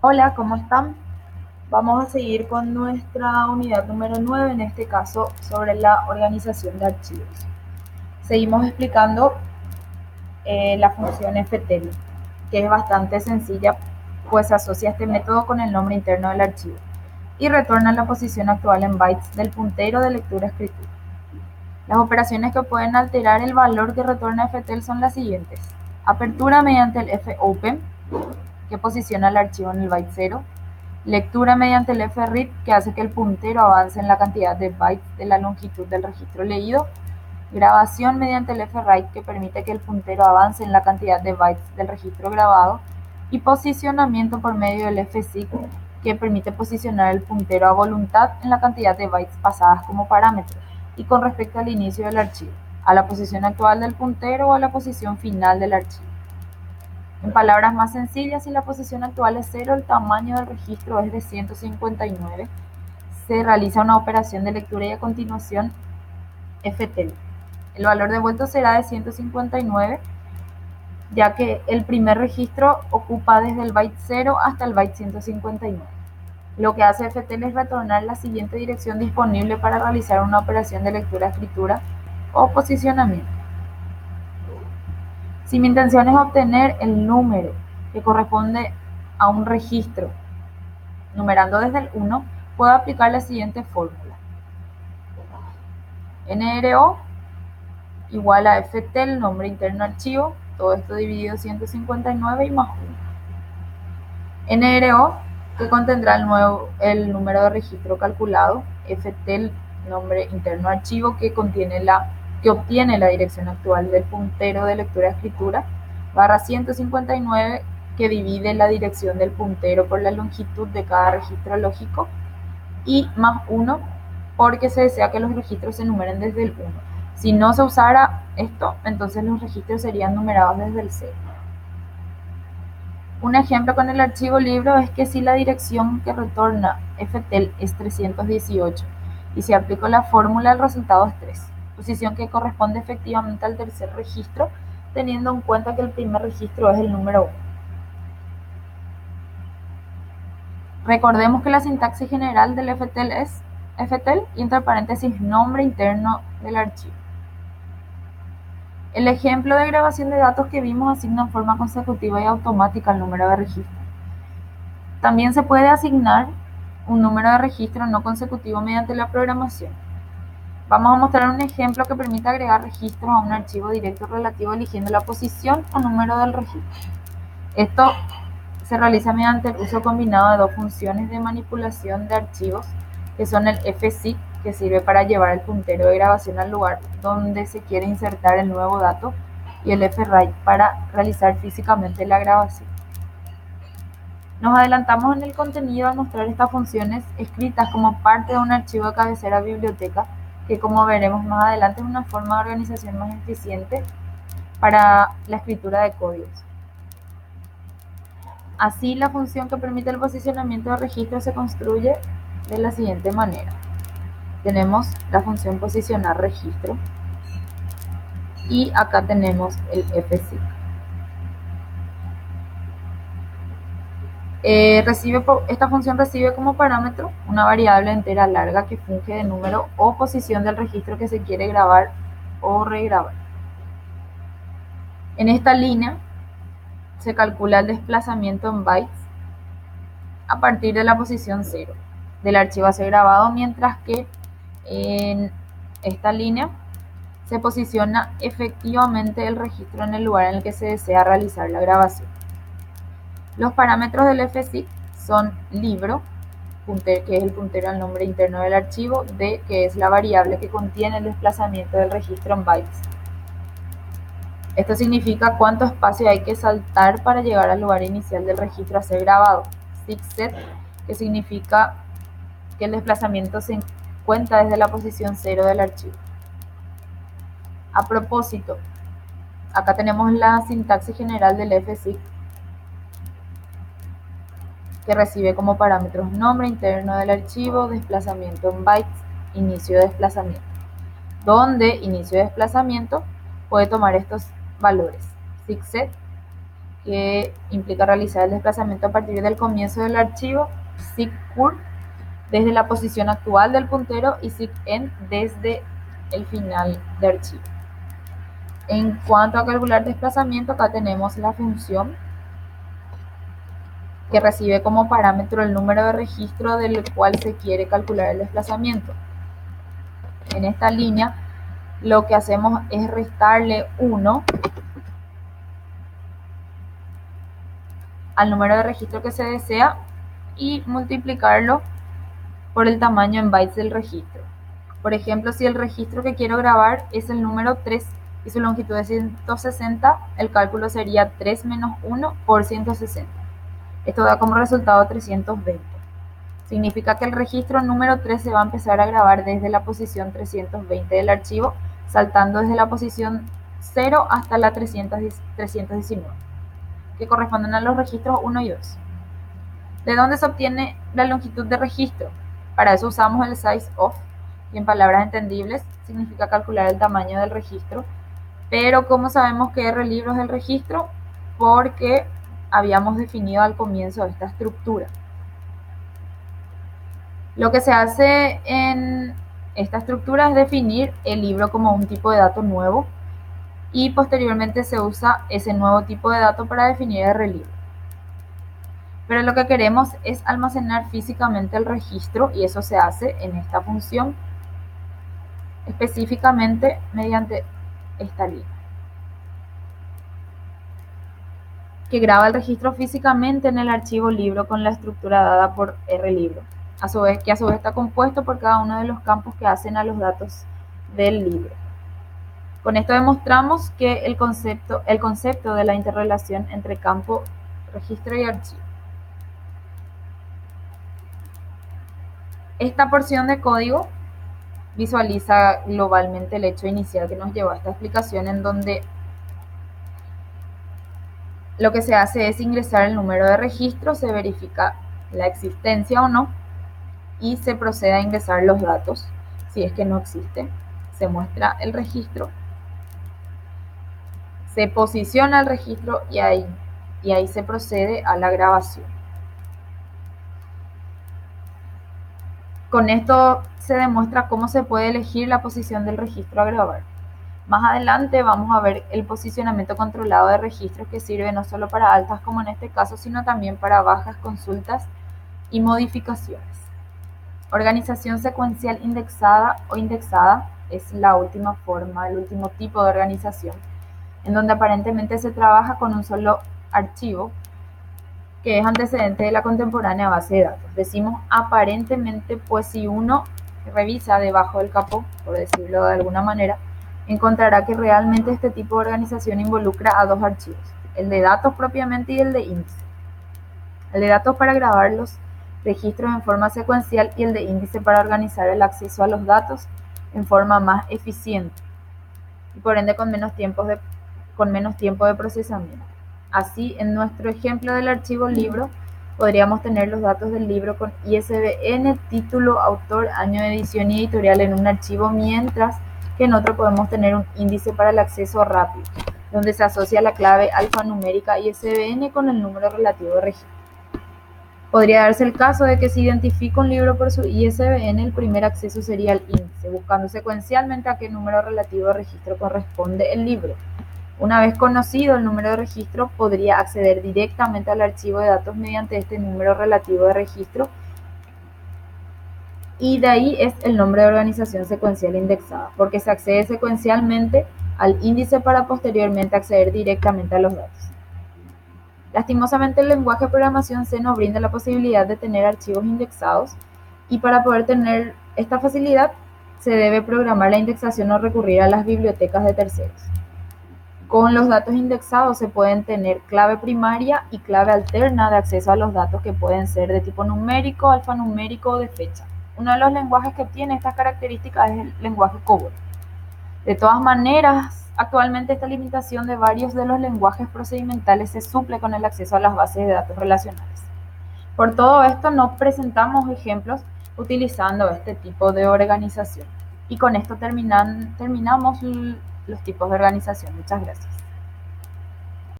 Hola, ¿cómo están? Vamos a seguir con nuestra unidad número 9, en este caso sobre la organización de archivos. Seguimos explicando la función ftl, que es bastante sencilla, pues asocia este método con el nombre interno del archivo y retorna la posición actual en bytes del puntero de lectura-escritura. Las operaciones que pueden alterar el valor que retorna ftl son las siguientes: apertura mediante el fopen, que posiciona el archivo en el byte 0; lectura mediante el fread, que hace que el puntero avance en la cantidad de bytes de la longitud del registro leído; grabación mediante el fwrite, que permite que el puntero avance en la cantidad de bytes del registro grabado; y posicionamiento por medio del fseek, que permite posicionar el puntero a voluntad en la cantidad de bytes pasadas como parámetro y con respecto al inicio del archivo, a la posición actual del puntero o a la posición final del archivo. En palabras más sencillas, si la posición actual es 0, el tamaño del registro es de 159, se realiza una operación de lectura y a continuación ftl. El valor devuelto será de 159, ya que el primer registro ocupa desde el byte 0 hasta el byte 159. Lo que hace ftl es retornar la siguiente dirección disponible para realizar una operación de lectura-escritura o posicionamiento. Si mi intención es obtener el número que corresponde a un registro, numerando desde el 1, puedo aplicar la siguiente fórmula: NRO igual a ftl, nombre interno archivo, todo esto dividido 159 y más 1. NRO, que contendrá el número de registro calculado; ftl, nombre interno archivo, que obtiene la dirección actual del puntero de lectura-escritura, barra 159, que divide la dirección del puntero por la longitud de cada registro lógico, y más 1, porque se desea que los registros se numeren desde el 1. Si no se usara esto, entonces los registros serían numerados desde el 0. Un ejemplo con el archivo libro es que si la dirección que retorna ftl es 318 y si aplico la fórmula, el resultado es 3, posición que corresponde efectivamente al tercer registro, teniendo en cuenta que el primer registro es el número 1. Recordemos que la sintaxis general del ftl es ftl y entre paréntesis nombre interno del archivo. El ejemplo de grabación de datos que vimos asigna en forma consecutiva y automática el número de registro. También se puede asignar un número de registro no consecutivo mediante la programación. Vamos a mostrar un ejemplo que permite agregar registros a un archivo directo relativo eligiendo la posición o número del registro. Esto se realiza mediante el uso combinado de dos funciones de manipulación de archivos, que son el fseek, que sirve para llevar el puntero de grabación al lugar donde se quiere insertar el nuevo dato, y el fwrite para realizar físicamente la grabación. Nos adelantamos en el contenido al mostrar estas funciones escritas como parte de un archivo de cabecera biblioteca, que, como veremos más adelante, es una forma de organización más eficiente para la escritura de códigos. Así, la función que permite el posicionamiento de registros se construye de la siguiente manera. Tenemos la función posicionar registro y acá tenemos el fseek. Esta función recibe como parámetro una variable entera larga que funge de número o posición del registro que se quiere grabar o regrabar. En esta línea se calcula el desplazamiento en bytes a partir de la posición 0 del archivo a ser grabado, mientras que en esta línea se posiciona efectivamente el registro en el lugar en el que se desea realizar la grabación. Los parámetros del fseek son libro, que es el puntero al nombre interno del archivo; d, que es la variable que contiene el desplazamiento del registro en bytes. Esto significa cuánto espacio hay que saltar para llegar al lugar inicial del registro a ser grabado; seekset, que significa que el desplazamiento se cuenta desde la posición 0 del archivo. A propósito, acá tenemos la sintaxis general del fseek, que recibe como parámetros nombre interno del archivo, desplazamiento en bytes, inicio de desplazamiento, donde inicio de desplazamiento puede tomar estos valores: seekset, que implica realizar el desplazamiento a partir del comienzo del archivo, seek_cur desde la posición actual del puntero y seek_end desde el final de archivo. En cuanto a calcular desplazamiento, acá tenemos la función que recibe como parámetro el número de registro del cual se quiere calcular el desplazamiento. En esta línea lo que hacemos es restarle 1 al número de registro que se desea y multiplicarlo por el tamaño en bytes del registro. Por ejemplo, si el registro que quiero grabar es el número 3 y su longitud es 160, el cálculo sería 3 menos 1 por 160. Esto da como resultado 320. Significa que el registro número 3 se va a empezar a grabar desde la posición 320 del archivo, saltando desde la posición 0 hasta la 319, que corresponden a los registros 1 y 2. ¿De dónde se obtiene la longitud de registro? Para eso usamos el size_of, y en palabras entendibles significa calcular el tamaño del registro. Pero ¿cómo sabemos que R-libro es el registro? Porque habíamos definido al comienzo esta estructura. Lo que se hace en esta estructura es definir el libro como un tipo de dato nuevo y posteriormente se usa ese nuevo tipo de dato para definir el relibro. Pero lo que queremos es almacenar físicamente el registro y eso se hace en esta función, específicamente mediante esta línea, que graba el registro físicamente en el archivo libro con la estructura dada por RLibro, que a su vez está compuesto por cada uno de los campos que hacen a los datos del libro. Con esto demostramos que el concepto de la interrelación entre campo, registro y archivo. Esta porción de código visualiza globalmente el hecho inicial que nos llevó a esta explicación, en donde lo que se hace es ingresar el número de registro, se verifica la existencia o no y se procede a ingresar los datos. Si es que no existe, se muestra el registro, se posiciona el registro y ahí se procede a la grabación. Con esto se demuestra cómo se puede elegir la posición del registro a grabar. Más adelante vamos a ver el posicionamiento controlado de registros, que sirve no solo para altas como en este caso, sino también para bajas, consultas y modificaciones. Organización secuencial indexada o indexada es la última forma, el último tipo de organización, en donde aparentemente se trabaja con un solo archivo que es antecedente de la contemporánea base de datos. Decimos aparentemente, pues si uno revisa debajo del capó, por decirlo de alguna manera, encontrará que realmente este tipo de organización involucra a dos archivos, el de datos propiamente y el de índice. El de datos para grabar los registros en forma secuencial y el de índice para organizar el acceso a los datos en forma más eficiente y por ende con menos tiempo de procesamiento. Así, en nuestro ejemplo del archivo libro, podríamos tener los datos del libro con ISBN, título, autor, año de edición y editorial en un archivo, mientras que en otro podemos tener un índice para el acceso rápido, donde se asocia la clave alfanumérica ISBN con el número relativo de registro. Podría darse el caso de que se identifica un libro por su ISBN, el primer acceso sería el índice, buscando secuencialmente a qué número relativo de registro corresponde el libro. Una vez conocido el número de registro, podría acceder directamente al archivo de datos mediante este número relativo de registro, y de ahí es el nombre de organización secuencial indexada, porque se accede secuencialmente al índice para posteriormente acceder directamente a los datos. Lastimosamente, el lenguaje de programación C nos brinda la posibilidad de tener archivos indexados, y para poder tener esta facilidad se debe programar la indexación o recurrir a las bibliotecas de terceros. Con los datos indexados se pueden tener clave primaria y clave alterna de acceso a los datos, que pueden ser de tipo numérico, alfanumérico o de fecha. Uno de los lenguajes que tiene estas características es el lenguaje COBOL. De todas maneras, actualmente esta limitación de varios de los lenguajes procedimentales se suple con el acceso a las bases de datos relacionales. Por todo esto, no presentamos ejemplos utilizando este tipo de organización. Y con esto terminamos los tipos de organización. Muchas gracias.